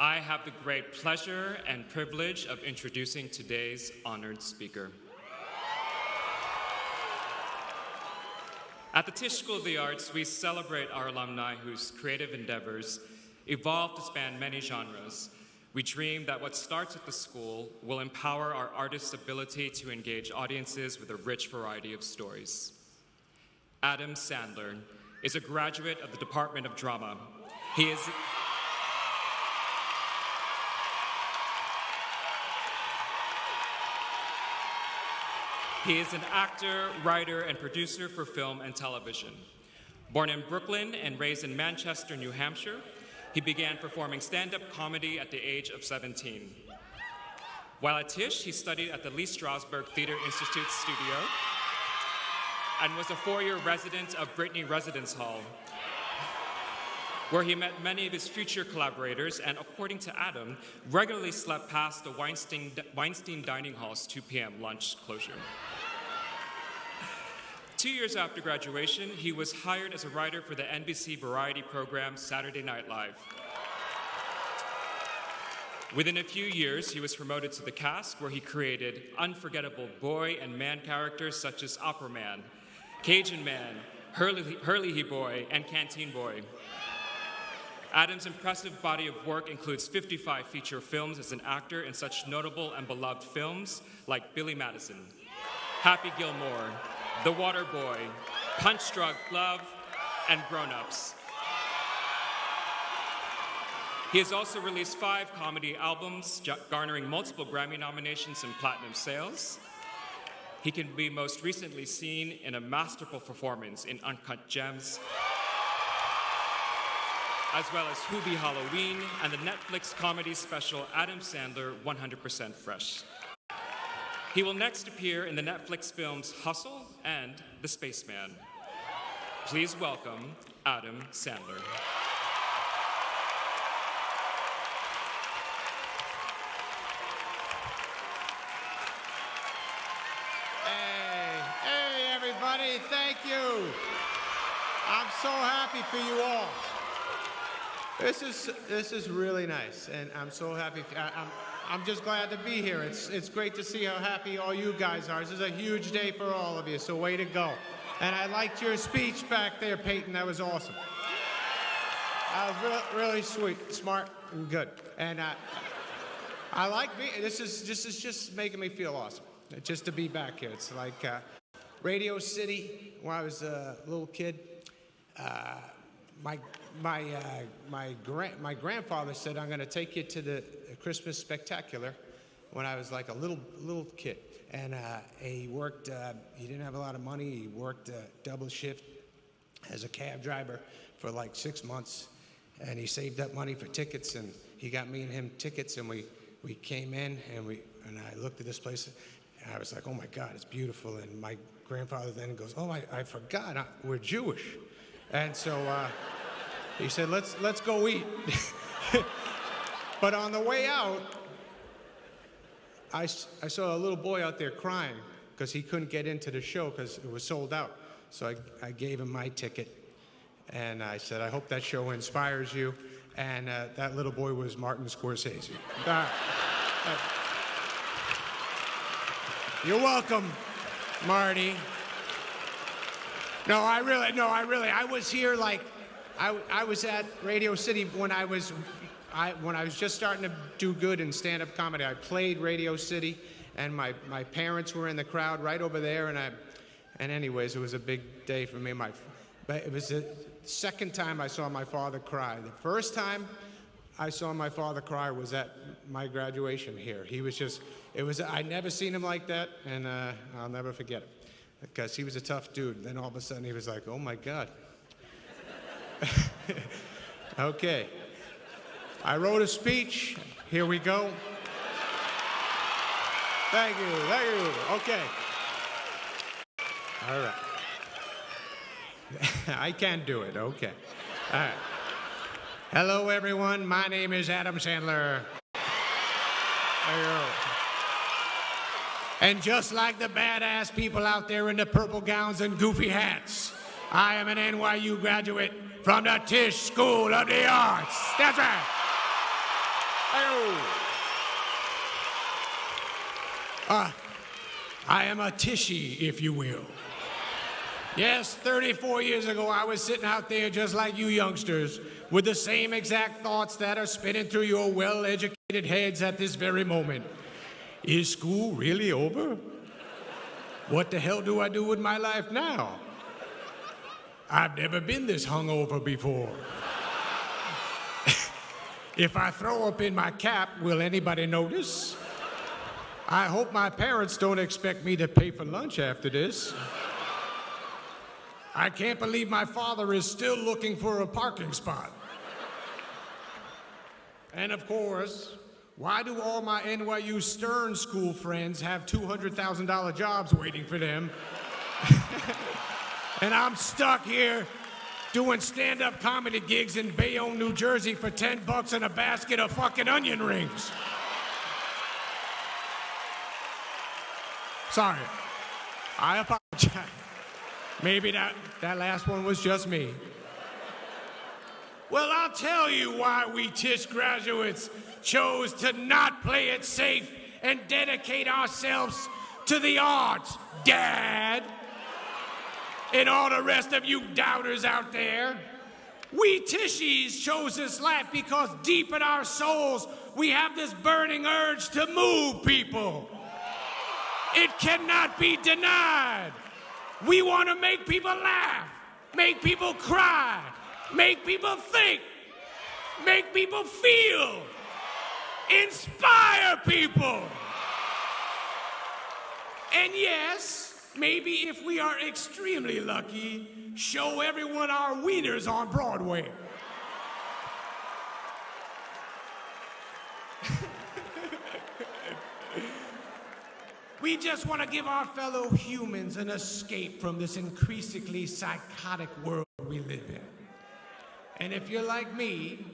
I have the great pleasure and privilege of introducing today's honored speaker. At the Tisch School of the Arts, we celebrate our alumni whose creative endeavors evolve to span many genres. We dream that what starts at the school will empower our artists' ability to engage audiences with a rich variety of stories. Adam Sandler is a graduate of the Department of Drama. He is an actor, writer, and producer for film and television. Born in Brooklyn and raised in Manchester, New Hampshire, he began performing stand-up comedy at the age of 17. While at Tisch, he studied at the Lee Strasberg Theater Institute studio and was a 4-year resident of Brittany Residence Hall, where he met many of his future collaborators and, according to Adam, regularly slept past the Weinstein Dining Hall's 2 p.m. lunch closure. 2 years after graduation, he was hired as a writer for the NBC variety program Saturday Night Live. Within a few years, he was promoted to the cast, where he created unforgettable boy and man characters such as Opera Man, Cajun Man, Hurley Boy, and Canteen Boy. Adam's impressive body of work includes 55 feature films as an actor in such notable and beloved films like Billy Madison, Happy Gilmore, The Water Boy, Punch Drunk Love, and Grown Ups. He has also released 5 comedy albums, garnering multiple Grammy nominations and platinum sales. He can be most recently seen in a masterful performance in Uncut Gems, as well as Hoobie Halloween and the Netflix comedy special Adam Sandler 100% Fresh. He will next appear in the Netflix films Hustle and The Spaceman. Please welcome Adam Sandler. Hey everybody, thank you. I'm so happy for you all. This is really nice, and I'm so happy. I'm just glad to be here. It's great to see how happy all you guys are. This is a huge day for all of you, so way to go. And I liked your speech back there, Peyton. That was awesome. That was really sweet, smart, and good. And I like this is just making me feel awesome, just to be back here. It's like Radio City when I was a little kid. My grandfather said, I'm going to take you to the Christmas Spectacular when I was like a little kid. And he worked, he didn't have a lot of money. He worked double shift as a cab driver for like 6 months. And he saved up money for tickets, and he got me and him tickets, and we came in, and I looked at this place, and I was like, oh my God, it's beautiful. And my grandfather then goes, oh, I forgot, we're Jewish. And so he said, let's go eat. But on the way out, I saw a little boy out there crying because he couldn't get into the show because it was sold out. So I gave him my ticket, and I said, I hope that show inspires you. And that little boy was Martin Scorsese. You're welcome, Marty. No, I really, I was here like, I was at Radio City when I was just starting to do good in stand-up comedy. I played Radio City, and my parents were in the crowd right over there, and anyways, it was a big day for me. But it was the second time I saw my father cry. The first time I saw my father cry was at my graduation here. He was just, I'd never seen him like that, and I'll never forget it. Because he was a tough dude. Then all of a sudden he was like, oh my God. Okay. I wrote a speech. Here we go. Thank you. Okay. All right. I can do it. Okay. All right. Hello, everyone. My name is Adam Sandler. There you go. And just like the badass people out there in the purple gowns and goofy hats, I am an NYU graduate from the Tisch School of the Arts. That's right. I am a Tishy, if you will. Yes, 34 years ago, I was sitting out there just like you youngsters, with the same exact thoughts that are spinning through your well-educated heads at this very moment. Is school really over? What the hell do I do with my life now? I've never been this hungover before. If I throw up in my cap, will anybody notice? I hope my parents don't expect me to pay for lunch after this. I can't believe my father is still looking for a parking spot. And of course, why do all my NYU Stern School friends have $200,000 jobs waiting for them? And I'm stuck here doing stand-up comedy gigs in Bayonne, New Jersey for $10 and a basket of fucking onion rings. Sorry. I apologize. Maybe that last one was just me. Well, I'll tell you why we Tisch graduates chose to not play it safe and dedicate ourselves to the arts, Dad. And all the rest of you doubters out there. We Tishies chose this life because deep in our souls, we have this burning urge to move people. It cannot be denied. We want to make people laugh, make people cry, make people think, make people feel, inspire people. And yes, maybe if we are extremely lucky, show everyone our wieners on Broadway. We just want to give our fellow humans an escape from this increasingly psychotic world we live in. And if you're like me,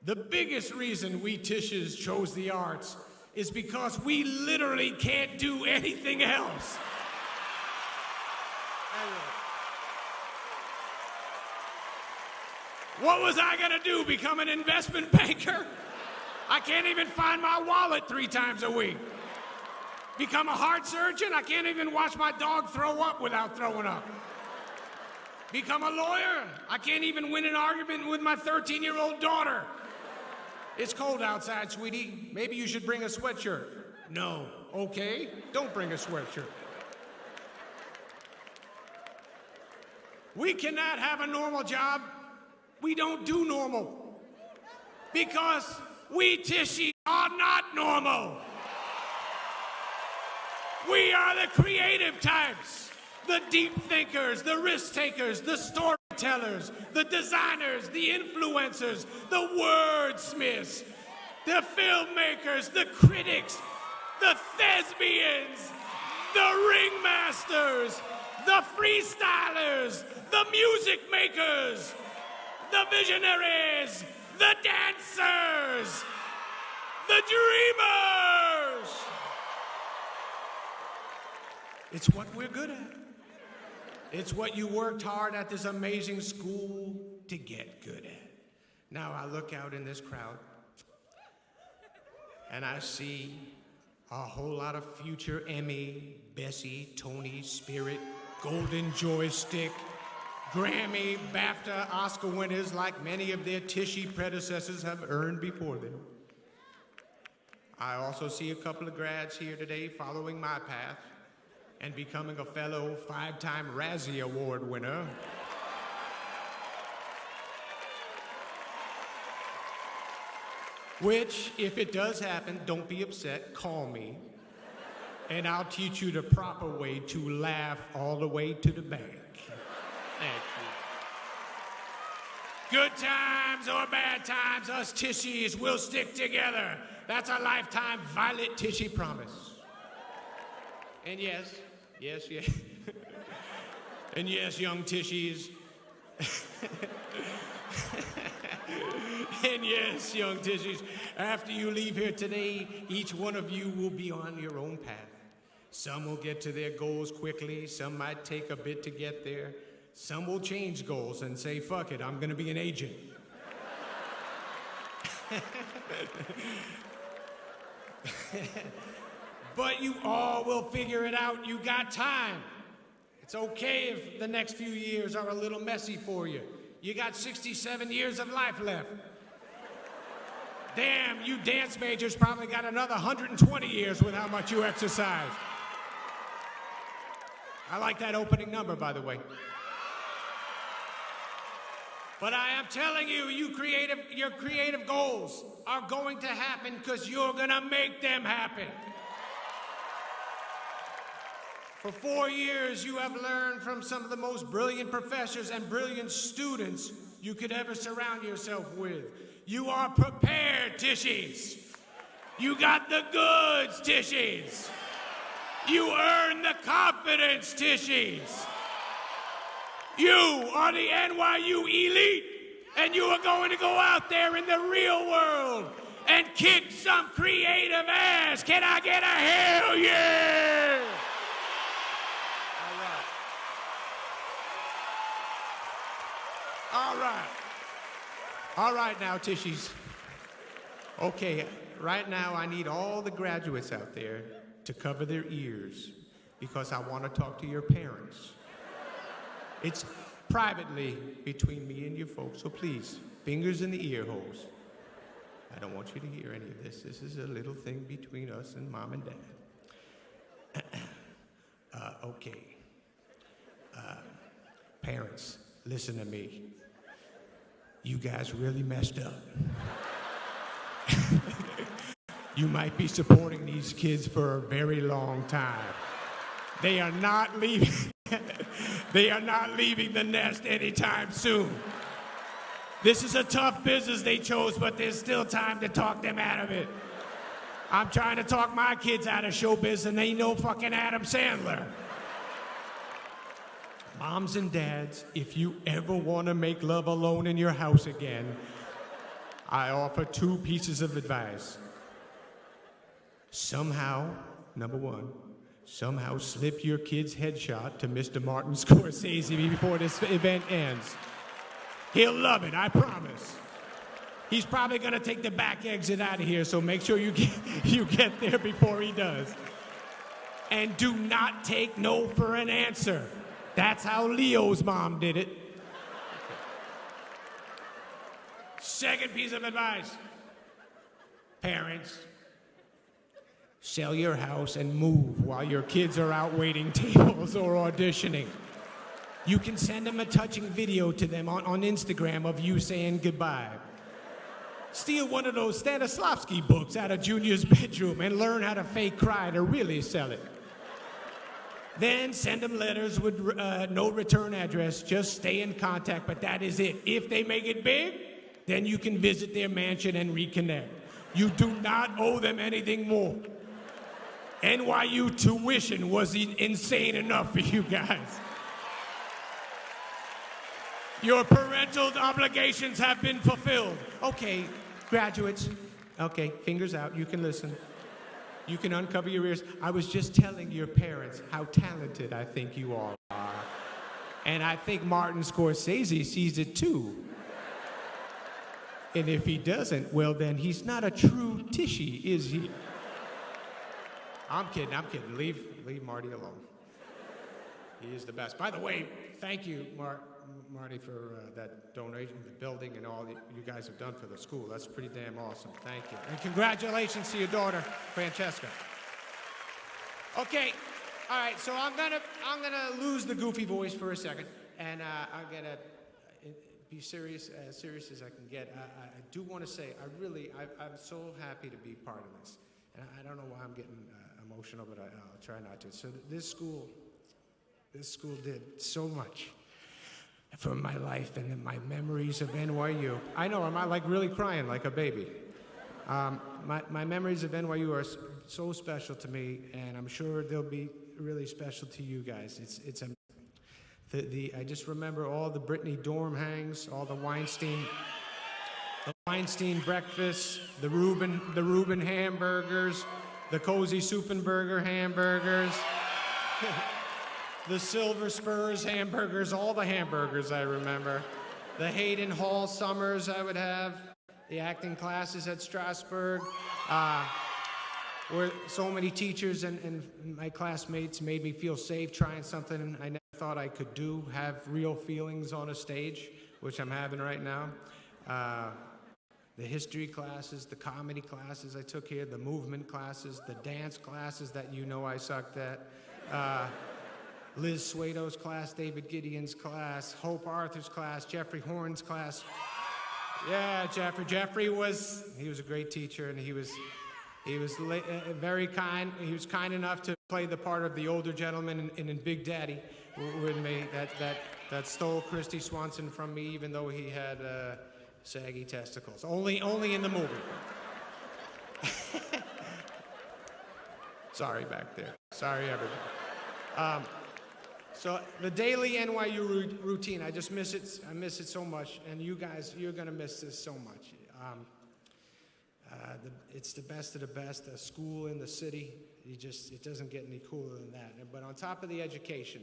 the biggest reason we Tisches chose the arts is because we literally can't do anything else. What was I gonna do, become an investment banker? I can't even find my wallet 3 times a week. Become a heart surgeon? I can't even watch my dog throw up without throwing up. Become a lawyer? I can't even win an argument with my 13-year-old daughter. It's cold outside, sweetie. Maybe you should bring a sweatshirt. No. Okay, don't bring a sweatshirt. We cannot have a normal job. We don't do normal. Because we Tishies are not normal. We are the creative types, the deep thinkers, the risk takers, the storytellers, the designers, the influencers, the wordsmiths, the filmmakers, the critics, the thespians, the ringmasters, the freestylers, the music makers, the visionaries, the dancers, the dreamers. It's what we're good at. It's what you worked hard at this amazing school to get good at. Now I look out in this crowd and I see a whole lot of future Emmy, Bessie, Tony, Spirit, Golden Joystick, Grammy, BAFTA, Oscar winners like many of their Tishy predecessors have earned before them. I also see a couple of grads here today following my path and becoming a fellow 5-time Razzie Award winner. Which, if it does happen, don't be upset, call me, and I'll teach you the proper way to laugh all the way to the bank. Thank you. Good times or bad times, us Tishies will stick together. That's a lifetime Violet Tishy promise. And yes, and yes, young Tishies. And yes, young Tishies, after you leave here today, each one of you will be on your own path. Some will get to their goals quickly, some might take a bit to get there. Some will change goals and say, fuck it, I'm gonna be an agent. But you all will figure it out. You got time. It's okay if the next few years are a little messy for you. You got 67 years of life left. Damn, you dance majors probably got another 120 years with how much you exercise. I like that opening number, by the way. But I am telling you, your creative goals are going to happen because you're gonna make them happen. For 4 years, you have learned from some of the most brilliant professors and brilliant students you could ever surround yourself with. You are prepared, Tishies. You got the goods, Tishies. You earned the confidence, Tishies. You are the NYU elite, and you are going to go out there in the real world and kick some creative ass. Can I get a hell yeah? All right. All right now, Tishies. Okay, right now I need all the graduates out there to cover their ears because I want to talk to your parents. It's privately between me and you folks, so please, fingers in the ear holes. I don't want you to hear any of this. This is a little thing between us and Mom and Dad. Okay. Parents, listen to me. You guys really messed up. You might be supporting these kids for a very long time. They are not leaving. They are not leaving the nest anytime soon. This is a tough business they chose, but there's still time to talk them out of it. I'm trying to talk my kids out of showbiz, and they know fucking Adam Sandler. Moms and dads, if you ever want to make love alone in your house again, I offer 2 pieces of advice. Somehow, number 1, somehow slip your kid's headshot to Mr. Martin Scorsese before this event ends. He'll love it, I promise. He's probably gonna take the back exit out of here, so make sure you get there before he does. And do not take no for an answer. That's how Leo's mom did it. Second piece of advice. Parents, sell your house and move while your kids are out waiting tables or auditioning. You can send them a touching video to them on Instagram of you saying goodbye. Steal one of those Stanislavski books out of Junior's bedroom and learn how to fake cry to really sell it. Then send them letters with no return address. Just stay in contact, but that is it. If they make it big, then you can visit their mansion and reconnect. You do not owe them anything more. NYU tuition was insane enough for you guys. Your parental obligations have been fulfilled. Okay, graduates. Okay, fingers out, you can listen. You can uncover your ears. I was just telling your parents how talented I think you all are. And I think Martin Scorsese sees it too. And if he doesn't, well then he's not a true Tishy, is he? I'm kidding. Leave Marty alone. He is the best. By the way, thank you, Marty, for that donation, the building, and all that you guys have done for the school. That's pretty damn awesome. Thank you. And congratulations to your daughter, Francesca. Okay, all right, so I'm gonna lose the goofy voice for a second, and I'm gonna be serious as I can get. I do want to say, I'm so happy to be part of this. And I don't know why I'm getting emotional, but I'll try not to. So this school did so much for my life and my memories of NYU. I know, I'm like really crying like a baby. My memories of NYU are so special to me, and I'm sure they'll be really special to you guys. I just remember all the Brittany dorm hangs, all the Weinstein breakfasts, the Reuben hamburgers, the Cozy Soupenberger hamburgers, the Silver Spurs hamburgers, all the hamburgers I remember. The Hayden Hall summers I would have. the acting classes at Strasbourg, where so many teachers and my classmates made me feel safe trying something I never thought I could do, have real feelings on a stage, which I'm having right now. The history classes, the comedy classes I took here, the movement classes, the dance classes that you know I sucked at. Liz Suedo's class, David Gideon's class, Hope Arthur's class, Jeffrey Horn's class. Yeah, Jeffrey was a great teacher, and he was very kind. He was kind enough to play the part of the older gentleman in Big Daddy with me that stole Christy Swanson from me, even though he had saggy testicles. Only in the movie. Sorry back there. Sorry, everybody. So the daily NYU routine, I just miss it. I miss it so much, and you guys, you're gonna miss this so much. It's the best of the best. A school in the city, it doesn't get any cooler than that. But on top of the education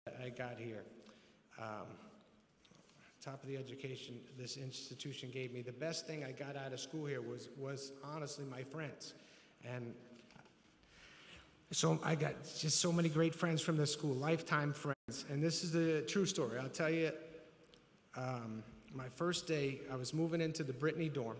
that I got here, top of the education this institution gave me, the best thing I got out of school here was honestly my friends. And so I got just so many great friends from this school, lifetime friends. And this is the true story. I'll tell you, my first day, I was moving into the Brittany dorm.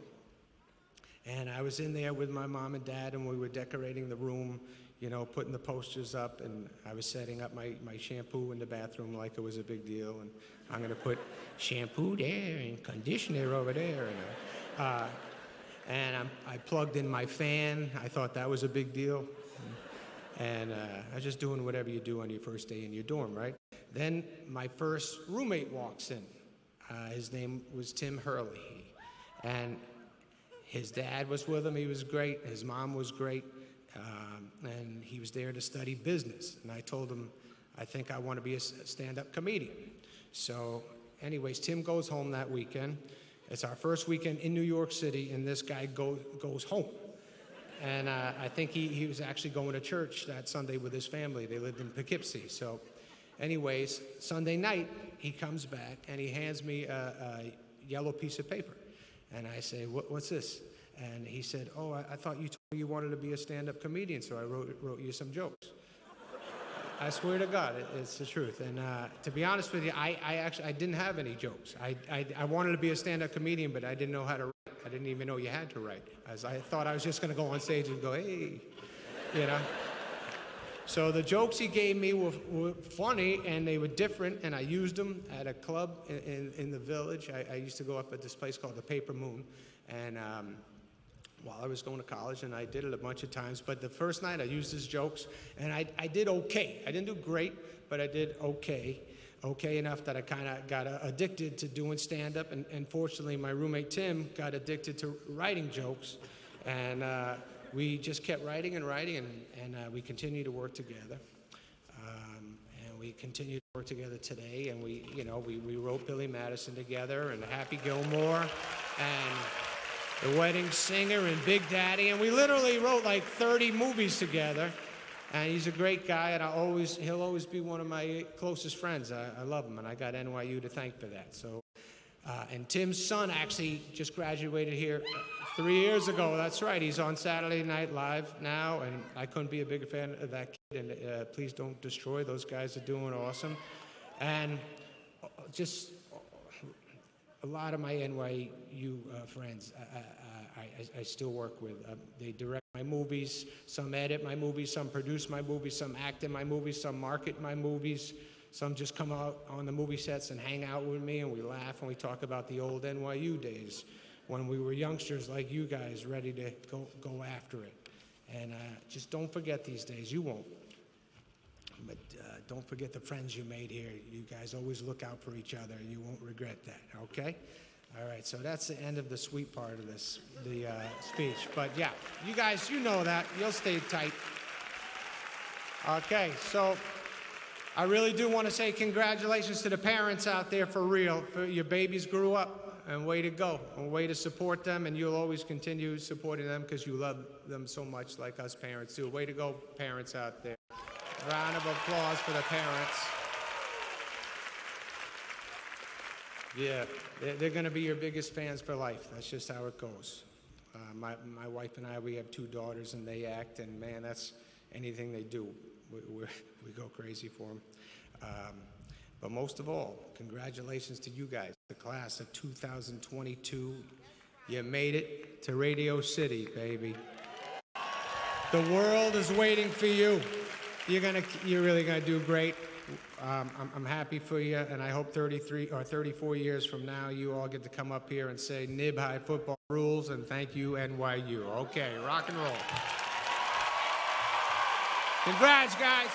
And I was in there with my mom and dad, and we were decorating the room, you know, putting the posters up, and I was setting up my shampoo in the bathroom like it was a big deal. And I'm going to put shampoo there and conditioner over there. And I plugged in my fan. I thought that was a big deal. And I was just doing whatever you do on your first day in your dorm, right? Then my first roommate walks in. His name was Tim Hurley. And his dad was with him. He was great. His mom was great. And he was there to study business. And I told him, I think I want to be a stand-up comedian. So anyways, Tim goes home that weekend. It's our first weekend in New York City, and this guy goes home. And I think he was actually going to church that Sunday with his family. They lived in Poughkeepsie. So anyways, Sunday night, he comes back, and he hands me a yellow piece of paper. And I say, what's this? And he said, oh, I thought you told me you wanted to be a stand-up comedian, so I wrote you some jokes. I swear to God, it's the truth. And to be honest with you, I didn't have any jokes. I wanted to be a stand-up comedian, but I didn't know how to write. I didn't even know you had to write. I thought I was just going to go on stage and go, hey, you know. So the jokes he gave me were funny, and they were different, and I used them at a club in the village. I used to go up at this place called the Paper Moon, and while I was going to college, and I did it a bunch of times. But the first night, I used his jokes, and I did okay. I didn't do great, but I did okay. Okay enough that I kind of got addicted to doing stand-up, and fortunately, my roommate Tim got addicted to writing jokes, and we just kept writing and writing, and we continue to work together. And we continue to work together today, and we wrote Billy Madison together, and Happy Gilmore, and The Wedding Singer, and Big Daddy, and we literally wrote like 30 movies together. And he's a great guy, and he'll always be one of my closest friends. I love him, and I got NYU to thank for that. So, and Tim's son actually just graduated here 3 years ago. That's right. He's on Saturday Night Live now, and I couldn't be a bigger fan of that kid. And please don't destroy. Those guys are doing awesome. And just a lot of my NYU friends I still work with. They direct my movies, some edit my movies, some produce my movies, some act in my movies, some market my movies, some just come out on the movie sets and hang out with me, and we laugh and we talk about the old NYU days when we were youngsters like you guys, ready to go after it. And just don't forget these days. You won't. But don't forget the friends you made here. You guys always look out for each other. You won't regret that, okay? All right, so that's the end of the sweet part of this, the speech. But yeah, you guys, you know that. You'll stay tight. Okay, so I really do want to say congratulations to the parents out there for real. Your babies grew up, and way to go, and way to support them, and you'll always continue supporting them because you love them so much like us parents do. Way to go, parents out there. Round of applause for the parents. Yeah, they're going to be your biggest fans for life. That's just how it goes. My wife and I, we have 2 daughters, and they act, and man, that's anything they do, we go crazy for them. But most of all, congratulations to you guys, the class of 2022. You made it to Radio City, baby. The world is waiting for you. You're really gonna do great. I'm happy for you, and I hope 33 or 34 years from now, you all get to come up here and say, Nib High football rules, and thank you, NYU. Okay, rock and roll. Congrats, guys.